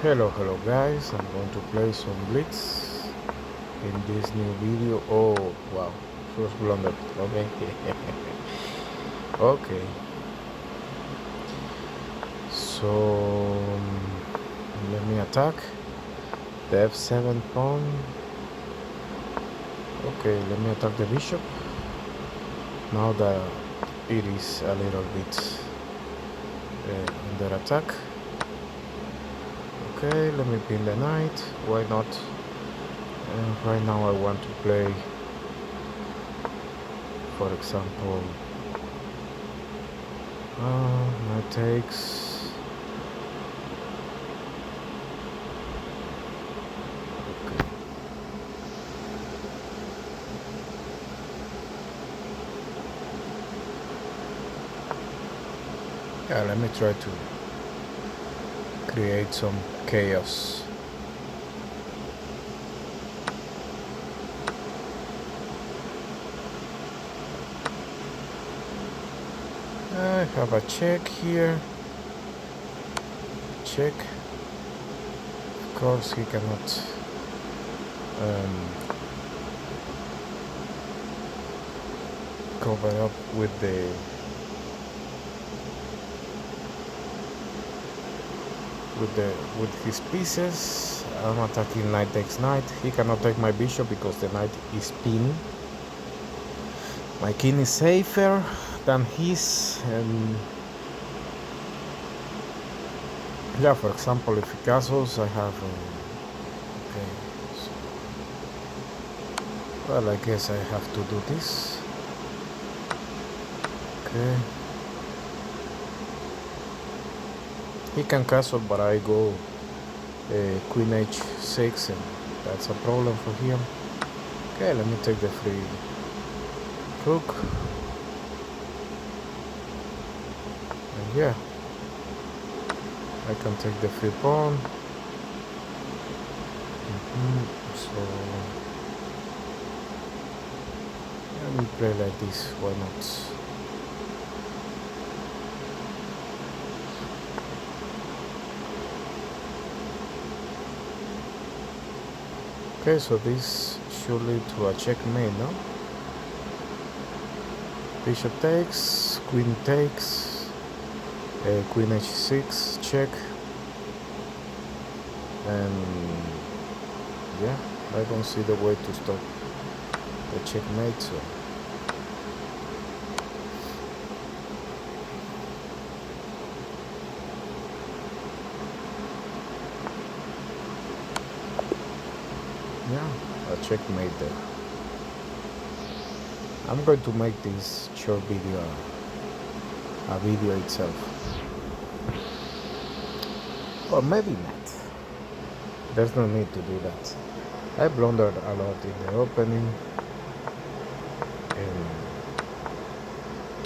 Hello guys, I'm going to play some Blitz in this new video. Oh wow, first blunder. Okay. Okay, so let me attack the f7 pawn. Okay, let me attack the bishop now that it is a little bit under attack. Okay, let me pin the knight. Why not? Right now I want to play, for example, knight takes. Okay. Yeah, let me try to create some chaos. I have a check here. Check. Of course, he cannot cover up with with his pieces. I'm attacking knight takes knight. He cannot take my bishop because the knight is pinned. My king is safer than his. Yeah, for example, if he castles, I have. Okay. So, well, I guess I have to do this. Okay. He can castle, but I go queen h6, and that's a problem for him. Okay, let me take the free rook. And yeah, I can take the free pawn. So let me play like this. Why not? Okay, so this should lead to a checkmate, no? Bishop takes, queen takes, queen h6, check, and yeah, I don't see the way to stop the checkmate, so yeah, a checkmate there. I'm going to make this short video a video itself, or maybe not. There's no need to do that. I blundered a lot in the opening, and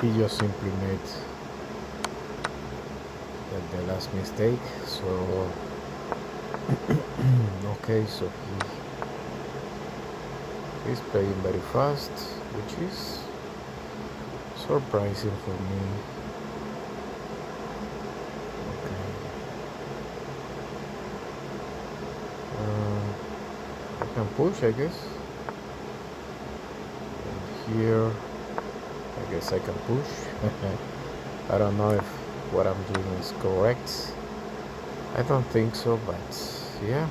he just simply made the last mistake. So okay, so he's playing very fast, which is surprising for me. Okay. I can push, I guess. And here, I guess I can push. I don't know if what I'm doing is correct. I don't think so, but yeah.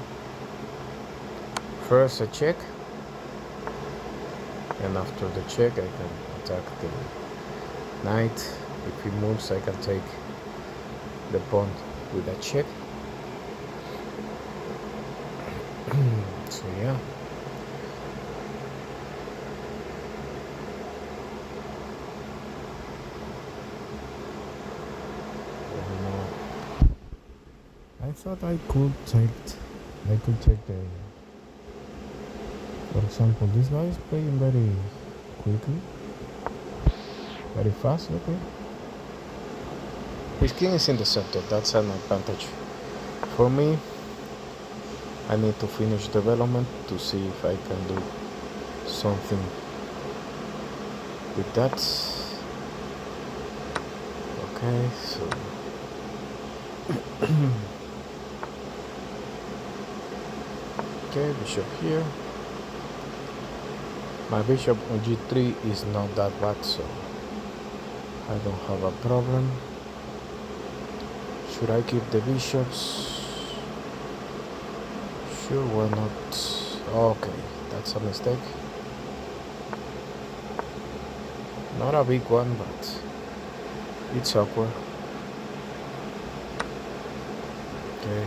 First a check, and after the check I can attack the knight. If he moves, I can take the pawn with a check. So yeah. I thought I could take the, for example, this guy is playing very quickly, very fast. Okay, his king is in the center. That's an advantage for me. I need to finish development to see if I can do something with that. Okay, so Okay, bishop here. My bishop on g3 is not that bad, so I don't have a problem. Should I keep the bishops? Sure, why not? Okay, that's a mistake. Not a big one, but it's awkward. Okay.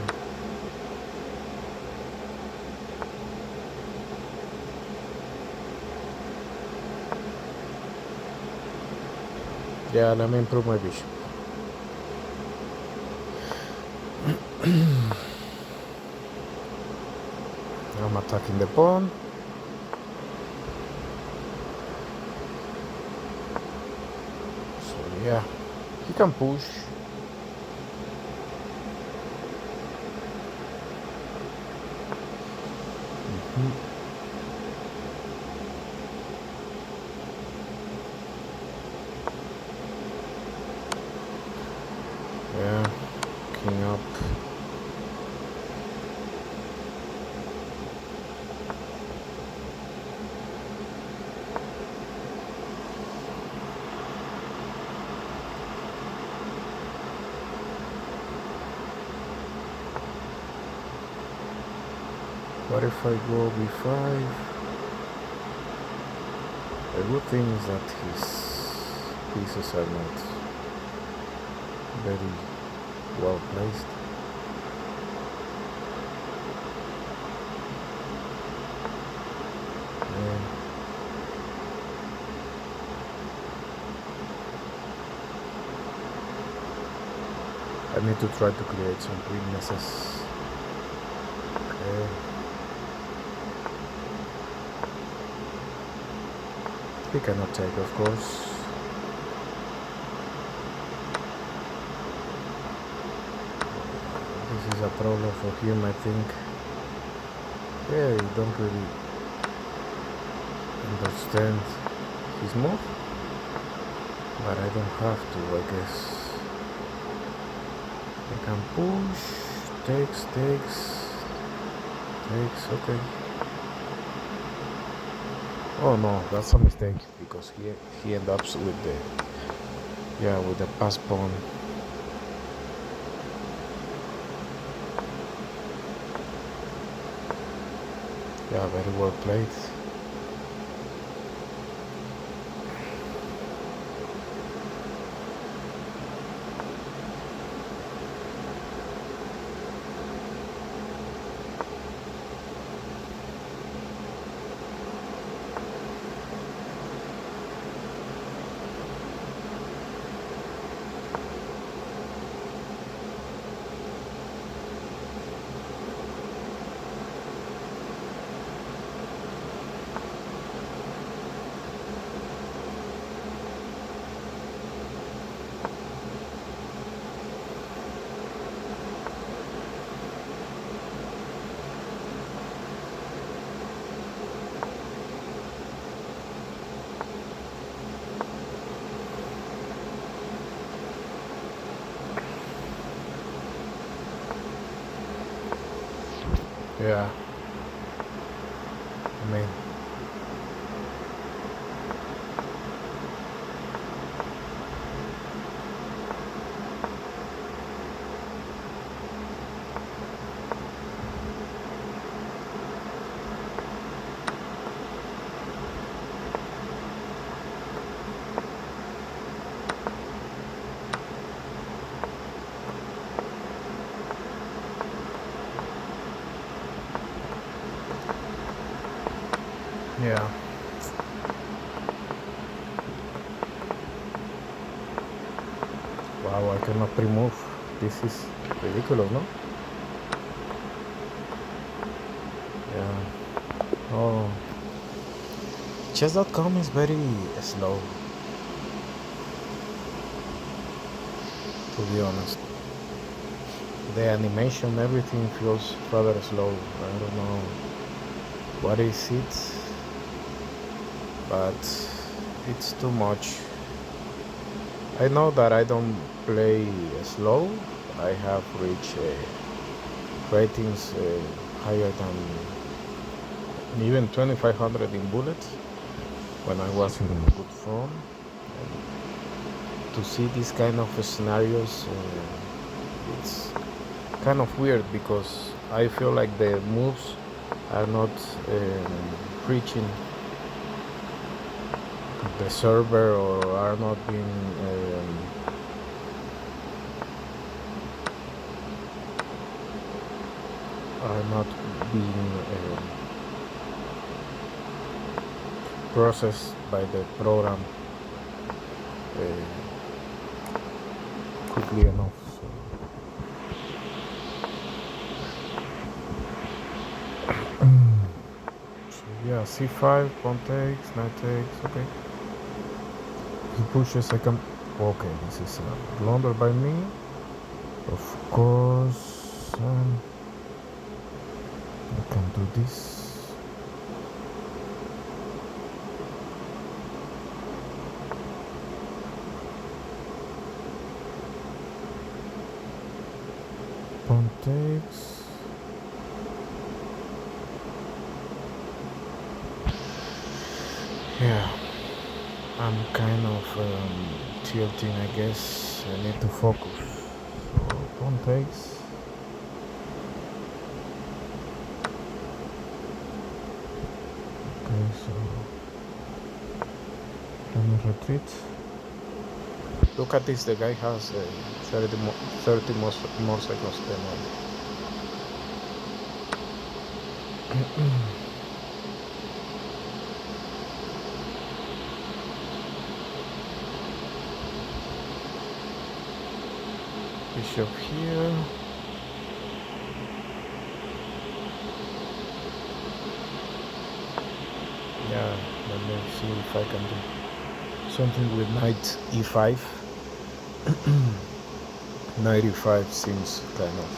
Yeah, let me improve my bishop. I'm attacking the pawn. So yeah, he can push. Yeah, king up. What if I go b5? The good thing is that his pieces are not very well placed. Yeah. I need to try to create some weaknesses. Okay. He cannot take, of course. This is a problem for him, I think. Yeah, you don't really understand his move, but I don't have to, I guess. I can push, takes, okay. Oh no, that's a mistake because he ended up with the pass pawn. Yeah, very well played. Yeah. I mean, yeah. Wow, I cannot pre-move. This is ridiculous, no? Yeah. Oh. Chess.com is very slow, to be honest. The animation, everything feels rather slow. I don't know what is it, but it's too much. I know that I don't play slow. I have reached ratings higher than even 2500 in bullets when I was in good form. To see these kind of scenarios, it's kind of weird because I feel like the moves are not reaching the server or are not being processed by the program quickly enough. So yeah, c5, pawn takes, knight takes. Okay, he pushes second. Okay, this is a blunder by me. Of course, I can do this. Pawn takes. Yeah, I'm kind of tilting, I guess. I need to focus. So pawn takes. Okay, so let me retreat. Look at this, the guy has 30 more seconds than I. Bishop here. Yeah, let me see if I can do something with knight e5. Knight e5 seems kind of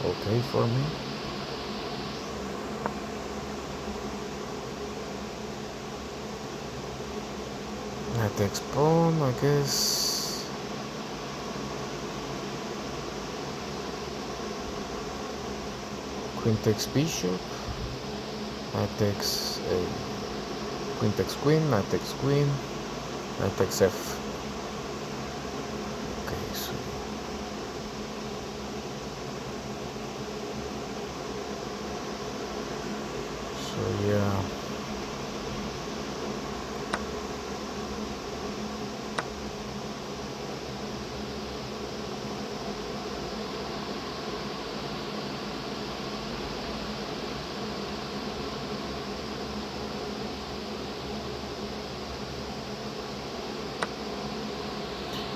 okay for me. Knight takes pawn, I guess. Queen takes bishop. Knight takes queen takes queen. Knight takes queen. Knight takes f. Okay, so yeah.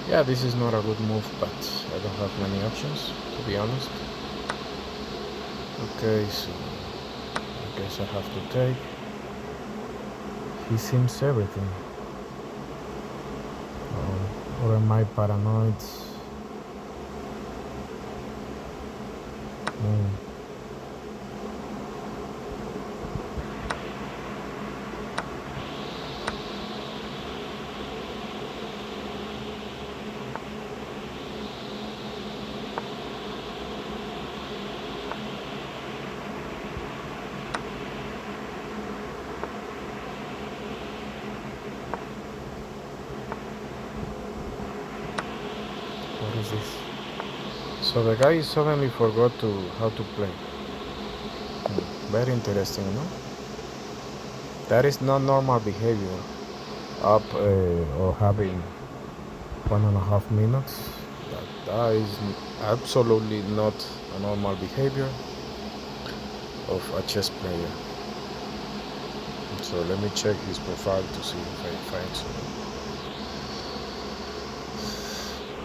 Yeah, this is not a good move, but I don't have many options, to be honest. Okay, so I guess I have to take. He seems everything. Or am I paranoid? What is this? So the guy suddenly forgot how to play. Very interesting, no? That is not normal behavior. Up or having 1.5 minutes. That is absolutely not a normal behavior of a chess player. So let me check his profile to see if I find something.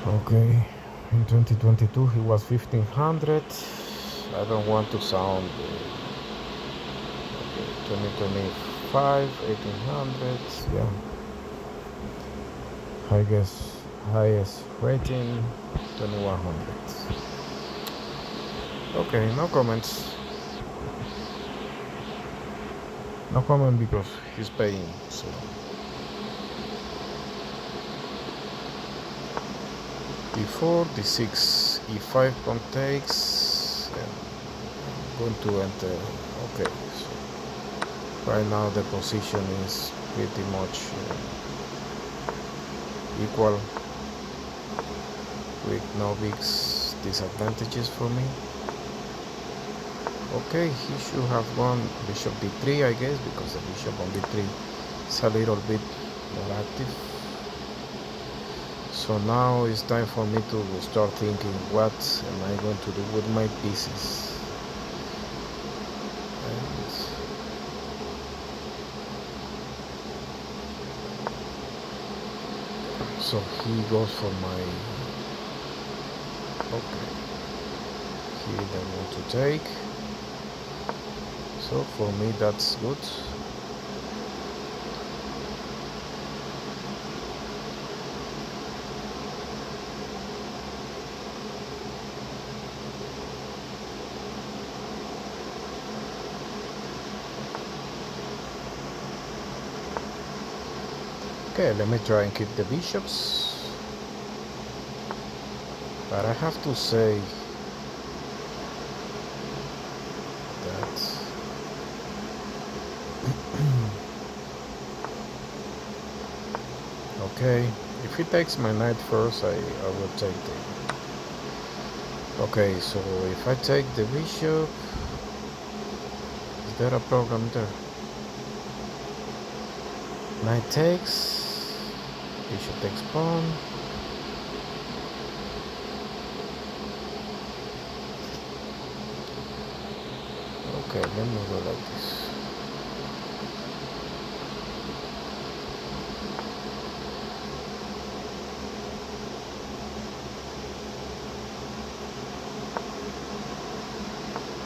Okay, in 2022 he was 1500. I don't want to sound 2025 1800. Yeah, I guess highest rating 2100. Okay, no comments. No comment because he's paying. So before d6 e5 pawn takes, I'm going to enter. Okay, so right now the position is pretty much equal with no big disadvantages for me. Okay, he should have gone bishop d3, I guess, because the bishop on d3 is a little bit more active. So now it's time for me to start thinking, what am I going to do with my pieces? And so he goes for my, okay, he didn't want to take, so for me that's good. Okay, let me try and keep the bishops, but I have to say that okay, if he takes my knight first, I will take the, okay, so if I take the bishop, is there a problem there? Knight takes, bishop takes pawn. Okay, let me go like this.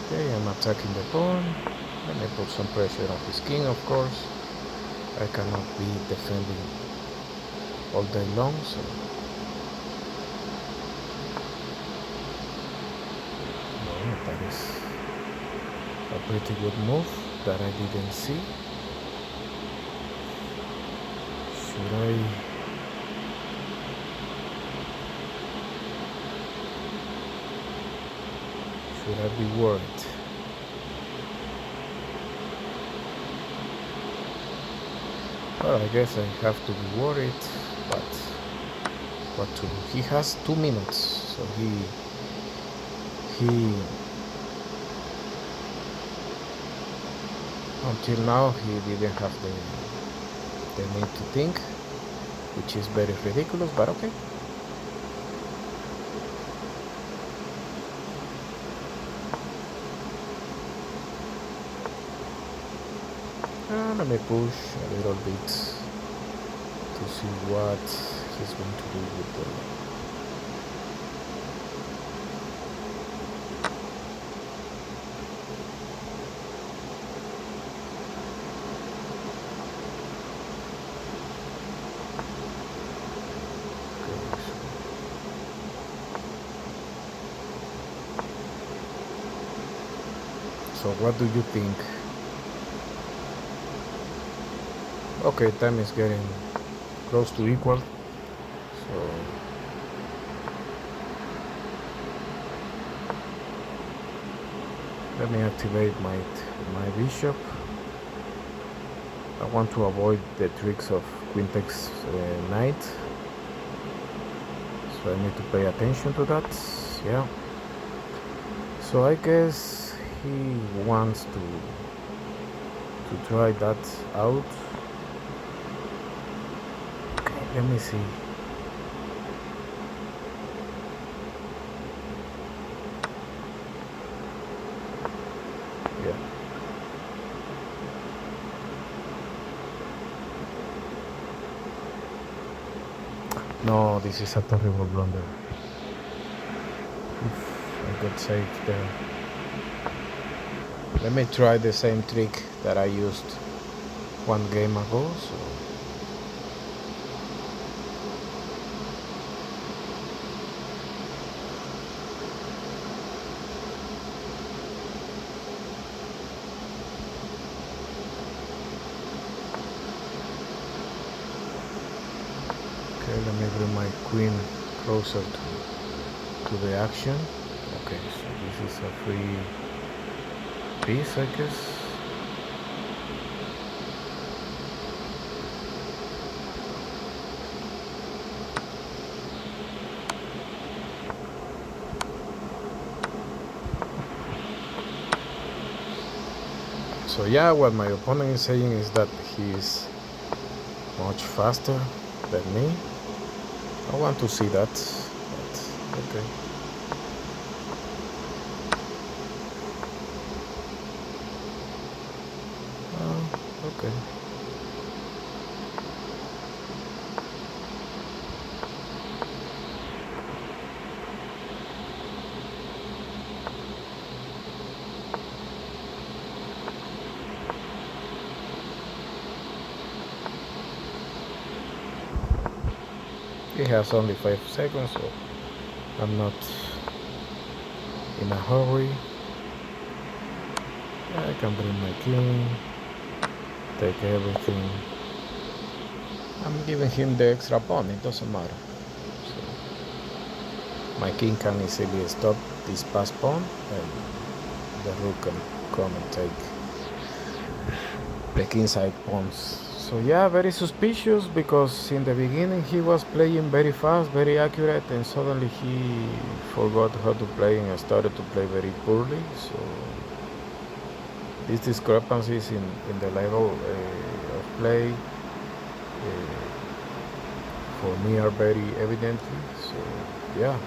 Okay, I'm attacking the pawn. Let me put some pressure on his king, of course. I cannot be defending all day long, so no, that is a pretty good move that I didn't see. Should I be worried? Well, I guess I have to be worried, but what to do? He has 2 minutes, so he until now he didn't have the need to think, which is very ridiculous, but okay. Let me push a little bit to see what he's going to do with the. So what do you think? Okay, time is getting close to equal, so let me activate my bishop. I want to avoid the tricks of queen takes knight, so I need to pay attention to that. Yeah, so I guess he wants to try that out. Okay, let me see. Yeah. No, this is a terrible blunder. Oof, I got saved there. Let me try the same trick that I used one game ago. So okay, let me bring my queen closer to the action. Okay, so this is a free piece, I guess. So yeah, what my opponent is saying is that he is much faster than me. I want to see that, but okay. Okay. He has only 5 seconds, so I'm not in a hurry. I can bring my king, take everything. I'm giving him the extra pawn, it doesn't matter. So my king can easily stop this pass pawn, and the rook can come and take the kingside pawns. So yeah, very suspicious, because in the beginning he was playing very fast, very accurate, and suddenly he forgot how to play and started to play very poorly. So these discrepancies in the level of play for me are very evidently. So yeah.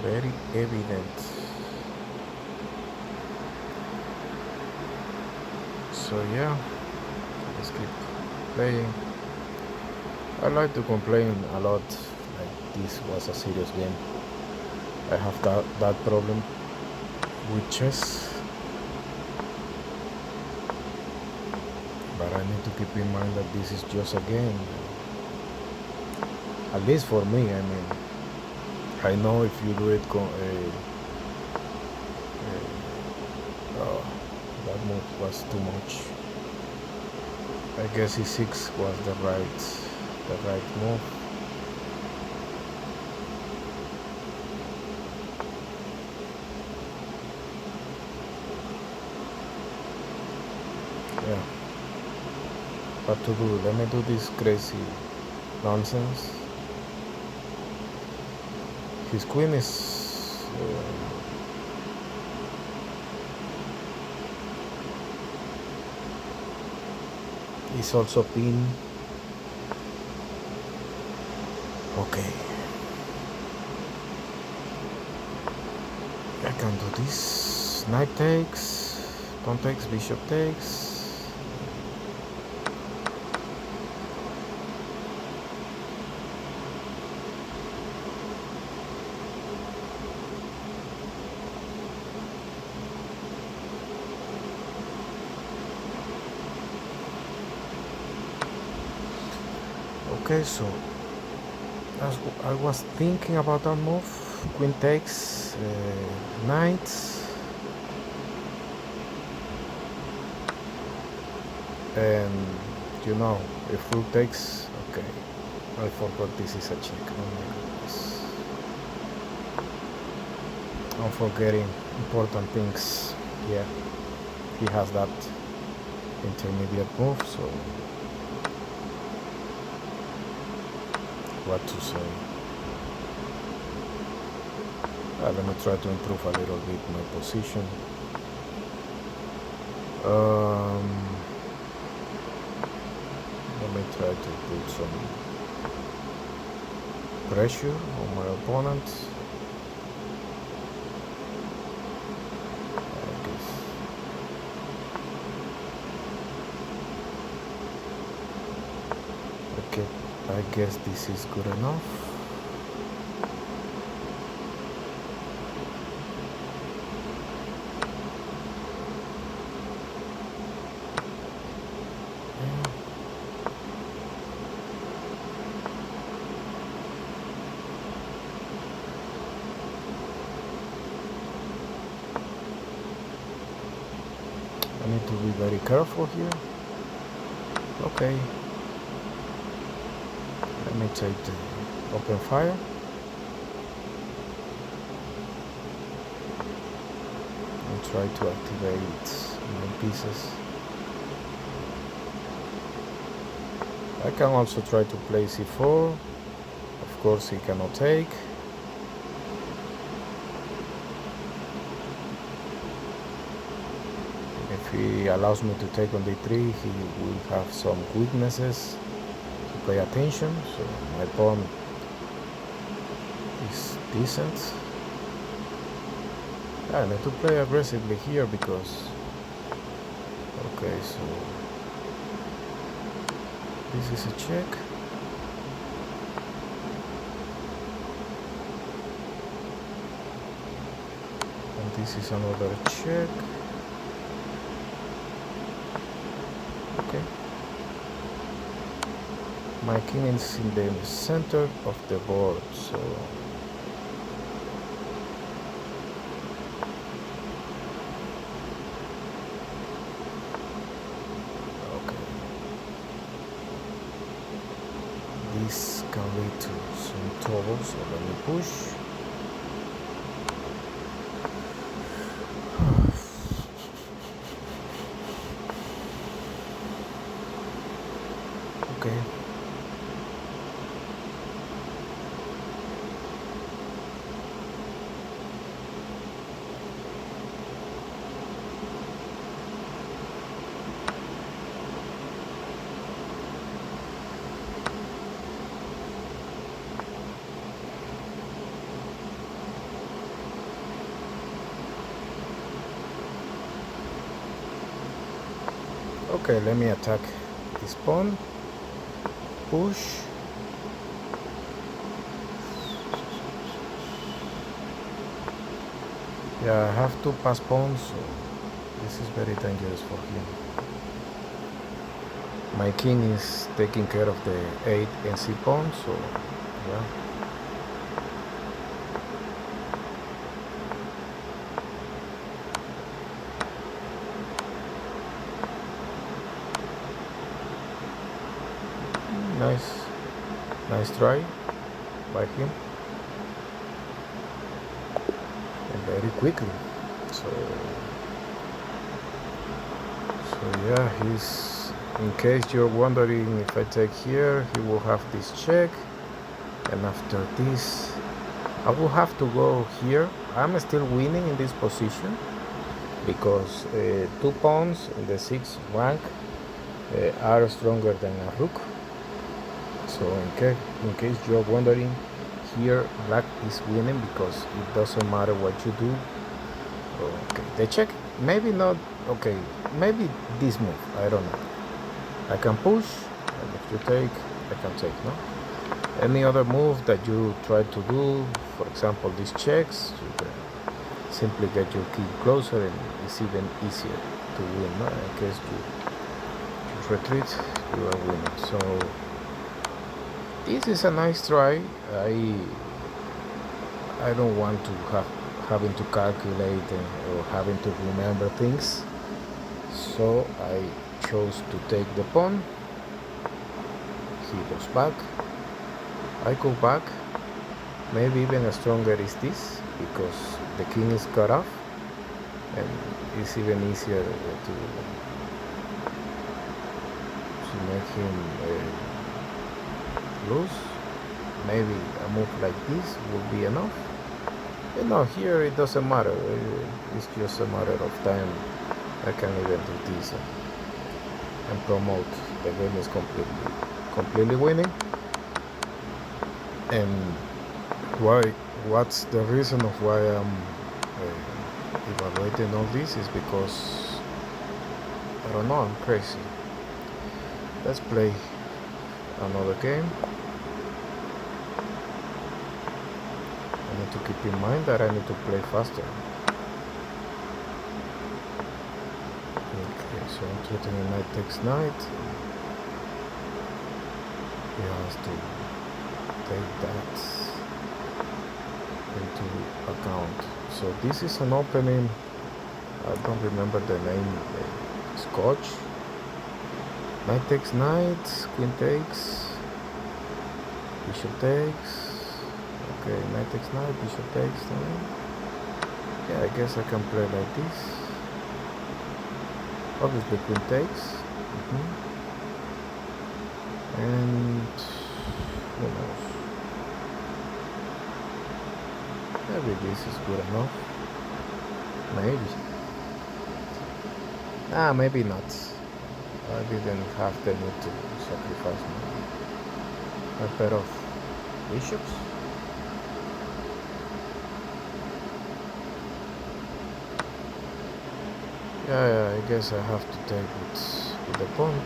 Very evident. So yeah, let's keep playing. I like to complain a lot, like this was a serious game. I have that problem with chess, but I need to keep in mind that this is just a game. At least for me, I mean, I know if you do it that move was too much. I guess e6 was the right move. Yeah. What to do? Let me do this crazy nonsense. His queen is also pinned. Okay. I can do this. Knight takes, pawn takes, bishop takes. Okay, so as I was thinking about that move, queen takes, knight, and if rook takes, okay, I forgot this is a check. Oh my goodness, I'm forgetting important things. Yeah, he has that intermediate move, so what to say. Let me try to improve a little bit my position. Let me try to put some pressure on my opponent. I guess this is good enough. I need to be very careful here. Okay. Let me take the open fire. And try to activate my pieces. I can also try to play c4. Of course he cannot take. If he allows me to take on d3, he will have some weaknesses to pay attention, so my pawn is decent. I need to play aggressively here because... Okay, so this is a check. And this is another check. Okay. My king is in the center of the board, so... Okay. This can lead to some trouble, so let me push. Okay. Okay, let me attack this pawn. Push. Yeah, I have two pass pawns, so this is very dangerous for him. My king is taking care of the 8 and c pawn, so yeah. Nice try by him, and very quickly. So yeah, he's, in case you're wondering, if I take here, he will have this check, and after this I will have to go here. I'm still winning in this position because 2 pawns in the 6th rank are stronger than a rook. So in case you're wondering, here black is winning because it doesn't matter what you do. Okay, the check, maybe not. Okay, maybe this move, I don't know. I can push, and if you take, I can take, no? Any other move that you try to do, for example these checks, you can simply get your king closer and it's even easier to win, no? In case you retreat, you are winning. So this is a nice try. I don't want to having to calculate or having to remember things, so I chose to take the pawn. He goes back, I go back. Maybe even stronger is this because the king is cut off and it's even easier to make him lose. Maybe a move like this would be enough. You know, here it doesn't matter. It's just a matter of time. I can even do this and promote. The game is completely winning. And what's the reason of why I'm evaluating all this is because I don't know, I'm crazy. Let's play another game. I need to keep in mind that I need to play faster. Okay, so I'm threatening knight takes knight. He has to take that into account. So this is an opening, I don't remember the name, Scotch. Knight takes knight, queen takes, bishop takes. Okay, knight takes knight, bishop takes knight. Yeah, I guess I can play like this. Obviously queen takes. And who knows? Maybe this is good enough. Maybe. Maybe not. I didn't have the need to sacrifice my pair of bishops. Yeah, I guess I have to take it with the pawn.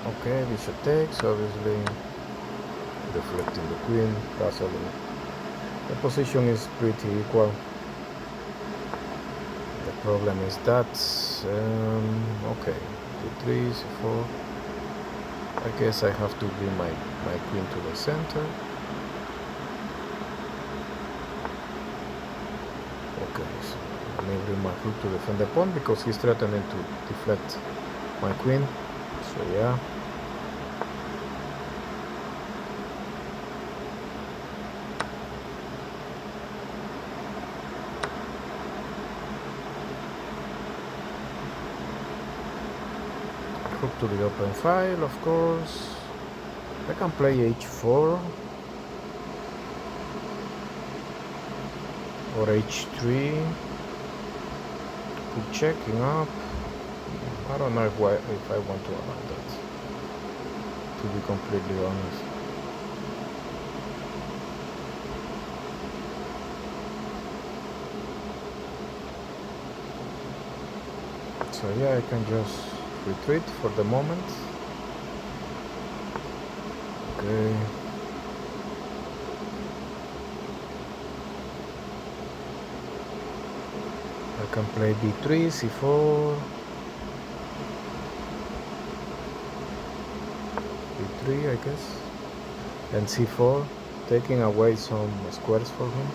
Okay, bishop takes, obviously deflecting the queen, castling. The position is pretty equal. The problem is that, okay, d3, c4. I guess I have to bring my queen to the center. Okay, so I may bring my rook to defend the pawn because he's threatening to deflect my queen. So yeah. Rook to the open file, of course. I can play h4 or h3. Rook checking up. I don't know if I want to allow that, to be completely honest. So yeah, I can just retreat for the moment. Okay. I can play b3, c4, b3, I guess, and c4, taking away some squares for him.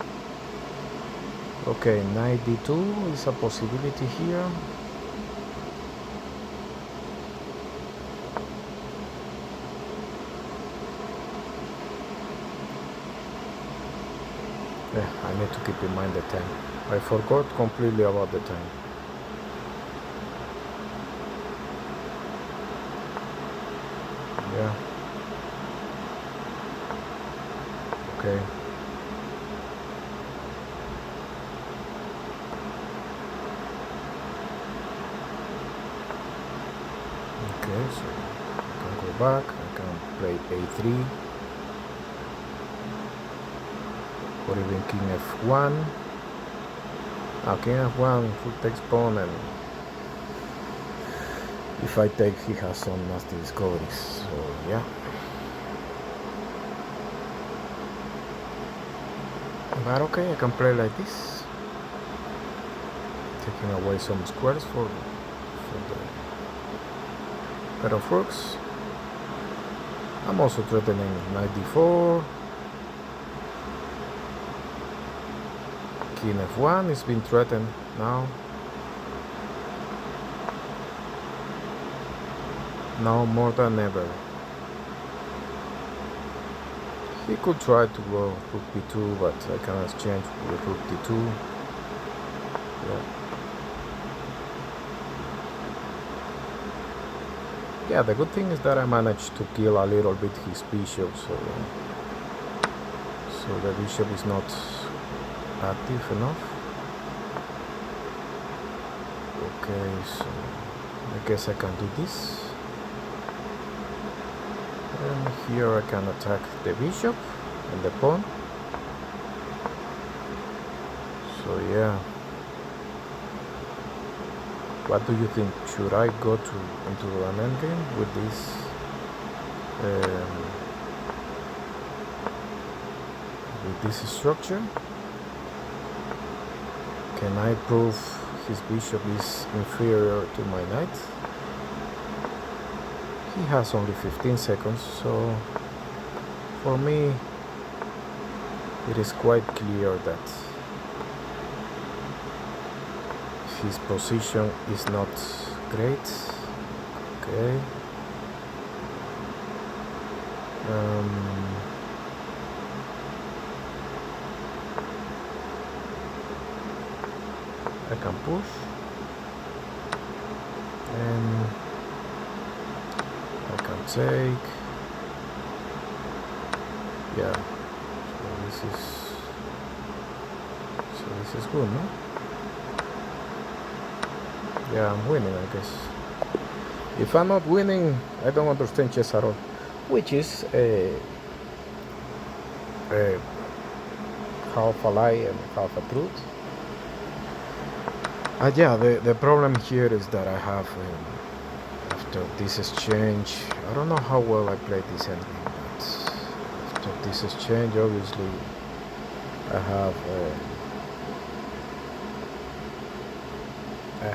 Okay, knight d2 is a possibility here. Yeah, I need to keep in mind the time. I forgot completely about the time. Yeah. Okay. Okay, so I can go back. I can play a3. Or even king f1. King f1, rook takes pawn, and if I take, he has some nasty discoveries. So yeah. But okay, I can play like this, taking away some squares for the pair of rooks. I'm also threatening knight d4. King f1 is being threatened now. Now more than ever. He could try to go rook b2, but I can exchange with rook d2. Yeah. Yeah, the good thing is that I managed to kill a little bit his bishop, so the bishop is not active enough. Okay, so I guess I can do this. And here I can attack the bishop and the pawn. So yeah. What do you think? Should I go into an endgame with this structure? Can I prove his bishop is inferior to my knight? He has only 15 seconds, so for me it is quite clear that his position is not great. Okay. I can push. and I can take, yeah. So this is good, no? Yeah, I'm winning, I guess. If I'm not winning, I don't understand chess at all, which is a half a lie and half a truth. Yeah, the problem here is that I have, after this exchange, I don't know how well I played this endgame, but after this exchange, obviously, I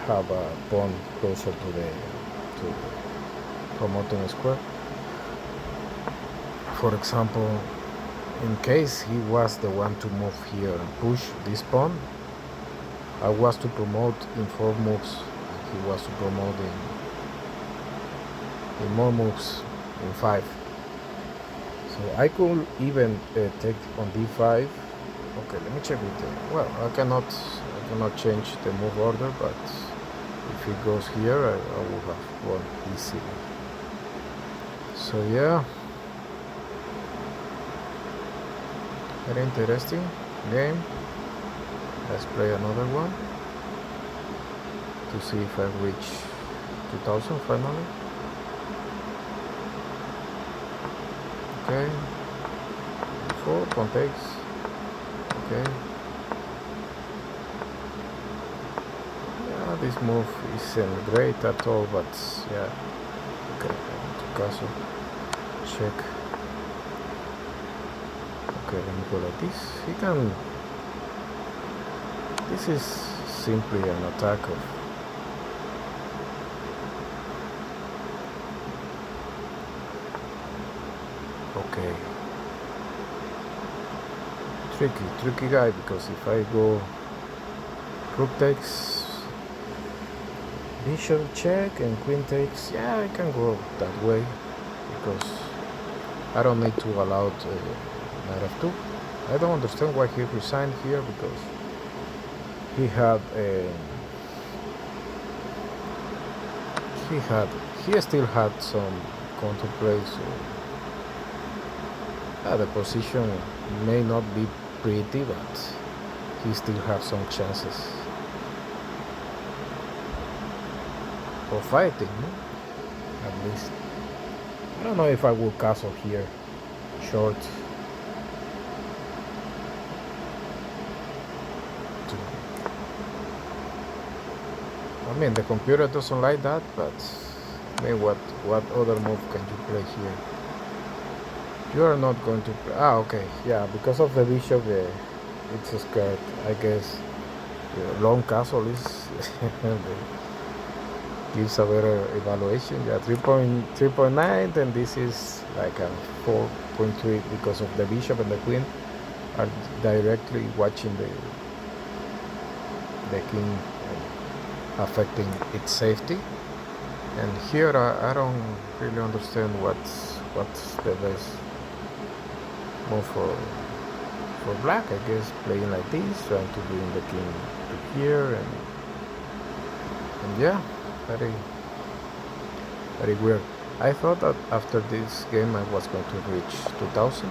have a pawn closer to the promoting square. For example, in case he was the one to move here and push this pawn, I was to promote in 4 moves. He was to promote in more moves in 5. So I could even take on d5. Okay, let me check with the. Well, I cannot change the move order, but if it goes here, I will have won easily. So yeah, very interesting game. Let's play another one to see if I reach 2000 finally. Okay, 4 pawn takes. Okay. Yeah, this move isn't great at all, but yeah. Okay, to castle. Check. Okay, let me go like this. He can. This is simply an attack of. Okay. Tricky guy, because if I go rook takes, bishop check, and queen takes, yeah, I can go that way because I don't need to allow knight f2. I don't understand why he resigned here, because he still had some counterplay, so the position may not be pretty, but he still has some chances for fighting, no? At least. I don't know if I will castle here short. I mean, the computer doesn't like that, but I mean, what other move can you play here? You are not going to play. Okay, yeah, because of the bishop, it's scared. I guess long castle is gives a better evaluation. Yeah, 3.9, and this is like a 4.3 because of the bishop and the queen are directly watching the king, affecting its safety. And here I don't really understand what's the best move for black. I guess playing like this, trying to bring the king to here, and yeah, very weird. I thought that after this game I was going to reach 2000.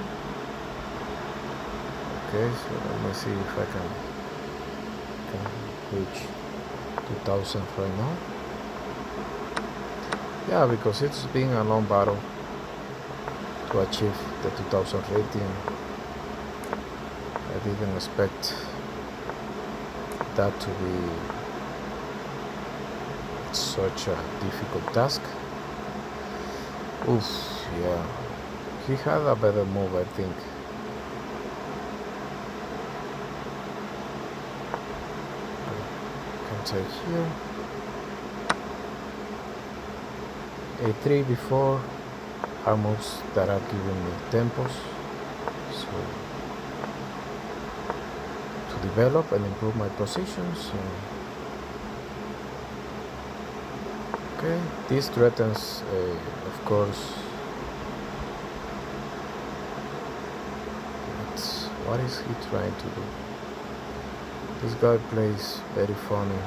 Okay, so let me see if I can reach 2000 right now. Yeah, because it's been a long battle to achieve the 2000 rating. I didn't expect that to be such a difficult task. Oof, yeah. He had a better move, I think. Can take here. A3 before are moves that are giving me tempos. So to develop and improve my position. So okay, this threatens, of course. What is he trying to do? This guy plays very funny.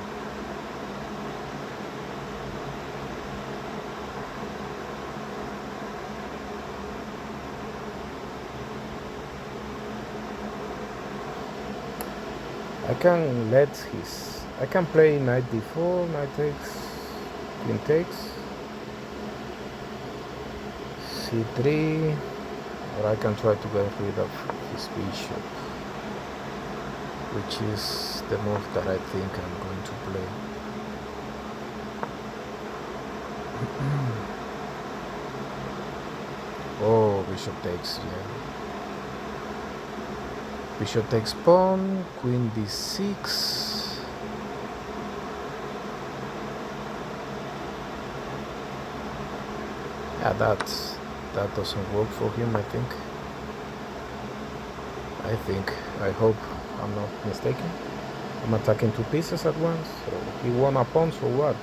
I can play knight d4, knight takes, queen takes, c3, or I can try to get rid of his bishop, which is the move that I think I'm going to play. Oh, bishop takes, yeah. Bishop takes pawn, queen d6. Yeah, that doesn't work for him, I think. I hope I'm not mistaken. I'm attacking two pieces at once. So he won a pawn, so what?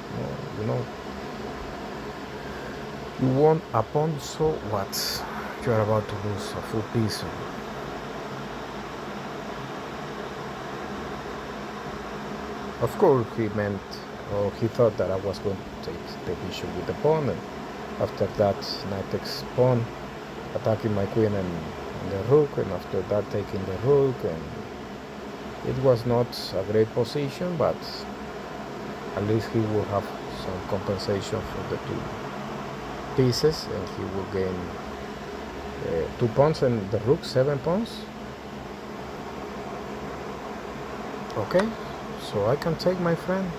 You won a pawn, so what? You're about to lose a full piece. Of course, he thought that I was going to take the bishop with the pawn, and after that, knight takes pawn, attacking my queen and the rook, and after that, taking the rook, and it was not a great position, but at least he will have some compensation for the two pieces, and he will gain 2 pawns and the rook 7 pawns. Okay, so I can take my friend.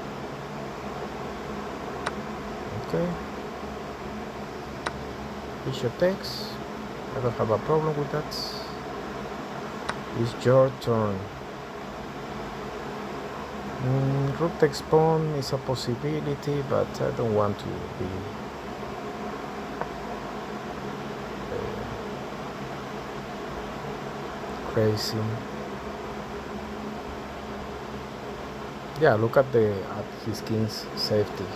Okay, bishop takes. I don't have a problem with that. It's your turn. Rook takes pawn is a possibility, but I don't want to be crazy. Yeah, look at his king's safety.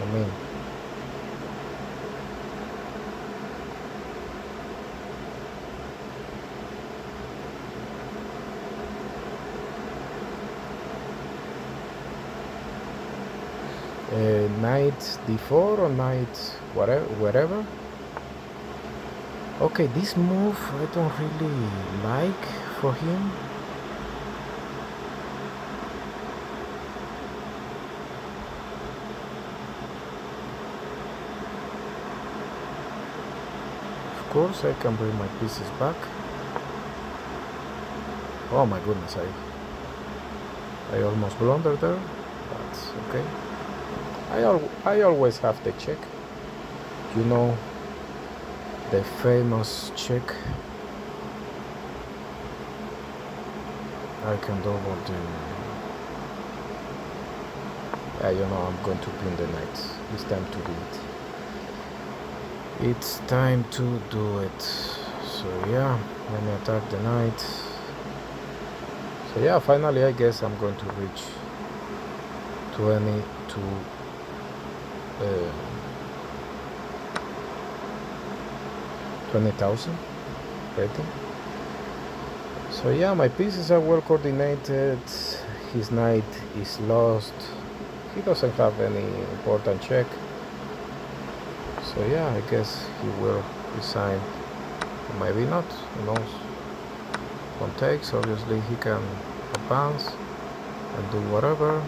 I mean, knight d4 or knight wherever. Okay, this move I don't really like for him. Of course, I can bring my pieces back. Oh my goodness, I almost blundered there. That's okay. I always have the check. You know, the famous check. I can double the... Yeah, you know, I'm going to pin the knight. It's time to do it. It's time to do it. So yeah, let me attack the knight. So yeah, finally I guess I'm going to reach 20,000 rating. So yeah, my pieces are well coordinated. His knight is lost. He doesn't have any important check. So yeah, I guess he will resign. Or maybe not, who knows. One takes, obviously he can advance and do whatever.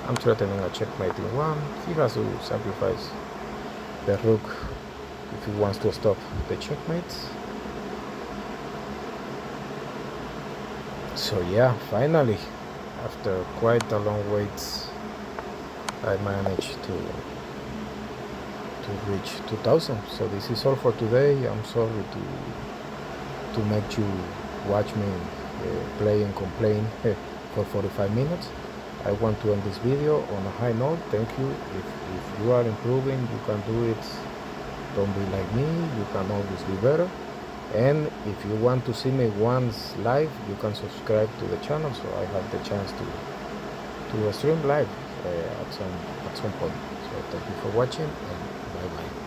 I'm threatening a checkmate in one. He has to sacrifice the rook if he wants to stop the checkmate. So yeah, finally, after quite a long wait, I managed to reach 2000. So this is all for today. I'm sorry to make you watch me play and complain for 45 minutes. I want to end this video on a high note. Thank you. If you are improving, you can do it. Don't be like me. You can always be better. And if you want to see me once live, you can subscribe to the channel so I have the chance to stream live at some point. So thank you for watching and bye bye.